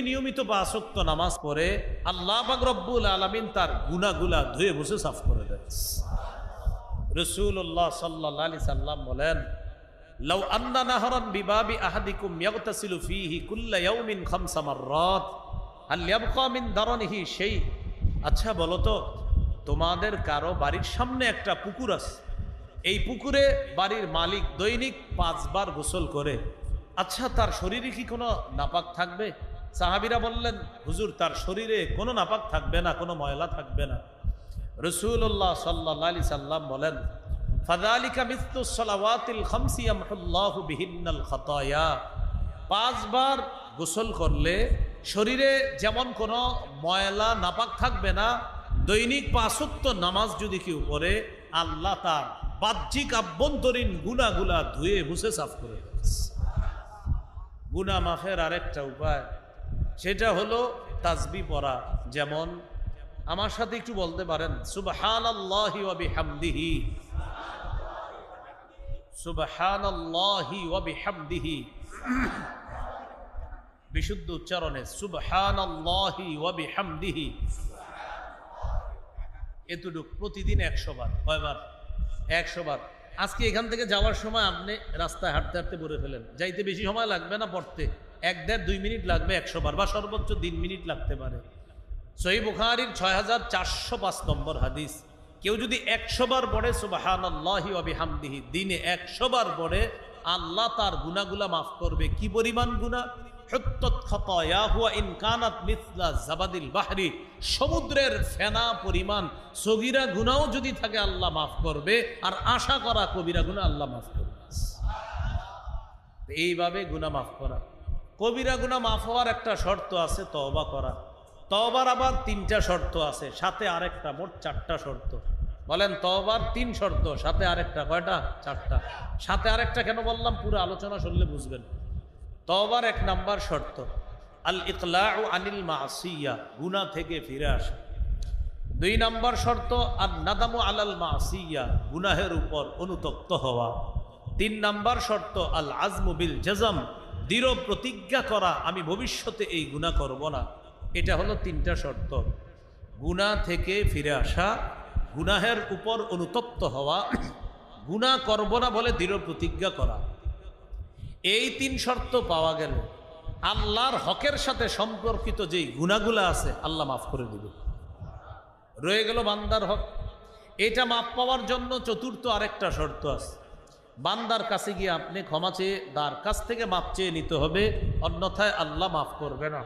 নিয়মিত 5 ওয়াক্ত নামাজ পড়ে আল্লাহ পাক রব্বুল আলামিন তার গুনাহগুলা ধুয়ে মুছে সাফ করে দেন। রাসূলুল্লাহ সাল্লাল্লাহু আলাইহি সাল্লাম বলেন, লাউ আন্না নাহরান বিবাবি আহাদিকুম ইয়াগতাসিলু ফীহি কুল্লা ইয়াউমিন 5 মাররাত হাল ইয়াবকা মিন দারনিহি শাই। আচ্ছা বলো তো, তোমাদের কারো বাড়ির সামনে একটা পুকুর আছে, এই পুকুরে বাড়ির মালিক দৈনিক 5 বার গোসল করে, আচ্ছা তার শরীরে কি কোনো নাপাক থাকবে? সাহাবীরা বললেন, হুজুর তার শরীরে কোনো নাপাক থাকবে না, কোনো ময়লা থাকবে না। রাসূলুল্লাহ সাল্লাল্লাহু আলাইহি সাল্লাম বলেন, ফাযালিকা মিসলুস সালাওয়াতিল খামসি ইয়ামহুল্লাহু বিহিন্নাল খাতায়া। 5 বার গোসল করলে শরীরে যেমন কোনো ময়লা নাপাক থাকবে না, দৈনিক 5 ওয়াক্ত নামাজ যদি কেউ পড়ে আল্লাহ তার বাহ্যিক আভ্যন্তরীণ গুনাহগুলা ধুয়ে মুছে সাফ করে দেন। গুনাহ মাফের আরেকটা উপায়, সেটা হলো তাসবিহ পড়া। যেমন আমার সাথে একটু বলতে পারেন, সুবহানাল্লাহি ওয়া বিহামদিহি, সুবহানাল্লাহি ওয়া বিহামদিহি, বিশুদ্ধ উচ্চারণে সুবহানাল্লাহি ওয়া বিহামদিহি। এতটুকু প্রতিদিন 100 বার। কয়বার? 100 বার। আজকে এখান থেকে যাওয়ার সময় আপনি রাস্তায় হাঁটতে হাঁটতে পড়ে ফেলেন, যাইতে বেশি সময় লাগবে না, পড়তে 1-1.5-2 মিনিট লাগবে 100 বার, বা সর্বোচ্চ 3 মিনিট লাগতে পারে। সহিহ বুখারীর 6405 নম্বর হাদিস, কেউ যদি 100 বার পড়ে সুবহানাল্লাহি ওয়া বিহামদিহি, দিনে 100 বার পড়ে, আল্লাহ তার গুনাহগুলা মাফ করবে। কি পরিমাণ গুনাহ? হুত্তাত খাতায়াহু ইন কানাত মিসলা জাবাদিল বাহরি, সমুদ্রের ফেনা পরিমাণ সগীরা গুনাহও যদি থাকে আল্লাহ মাফ করবে, আর আশা করা কবিরা গুনাহ আল্লাহ মাফ করবে। এইভাবে গুনাহ মাফ করা। কবিরা গুনাহ মাফ হওয়ার একটা শর্ত আছে, তওবা করা। তওবার আবার 3টা শর্ত আছে, সাথে আরেকটা, মোট 4টা শর্ত। বলেন তওবার 3 শর্ত, সাথে আরেকটা, কয়টা? 4টা। সাথে আরেকটা কেন বললাম, পুরো আলোচনা শুনলে বুঝবেন। তওবার 1 নাম্বার শর্ত আল ইকলাউ আনিল মাসিয়া, গুনাহ থেকে ফিরে আসা। 2 নাম্বার শর্ত আর নাদামু আলাল মাসিয়া, গুনাহের উপর অনুতপ্ত হওয়া। 3 নাম্বার শর্ত আল আজমু বিল জাজম, দৃঢ় প্রতিজ্ঞা করা আমি ভবিষ্যতে এই গুনাহ করব না। এটা হলো 3টা শর্ত। গুনাহ থেকে ফিরে আসা, গুনাহের উপর অনুতপ্ত হওয়া, গুনাহ করব না বলে দৃঢ় প্রতিজ্ঞা করা। এই 3 শর্ত পাওয়া গেল, আল্লাহর হকের সাথে সম্পর্কিত যেই গুনাহগুলো আছে আল্লাহ মাফ করে দিবে। রয়ে গেল বান্দার হক। এটা মাফ পাওয়ার জন্য 4র্থ আরেকটা শর্ত আছে, বান্দার কাছে গিয়ে আপনি ক্ষমা চেয়ে তার কাছ থেকে মাফ চেয়ে নিতে হবে, অন্যথায় আল্লাহ মাফ করবে না।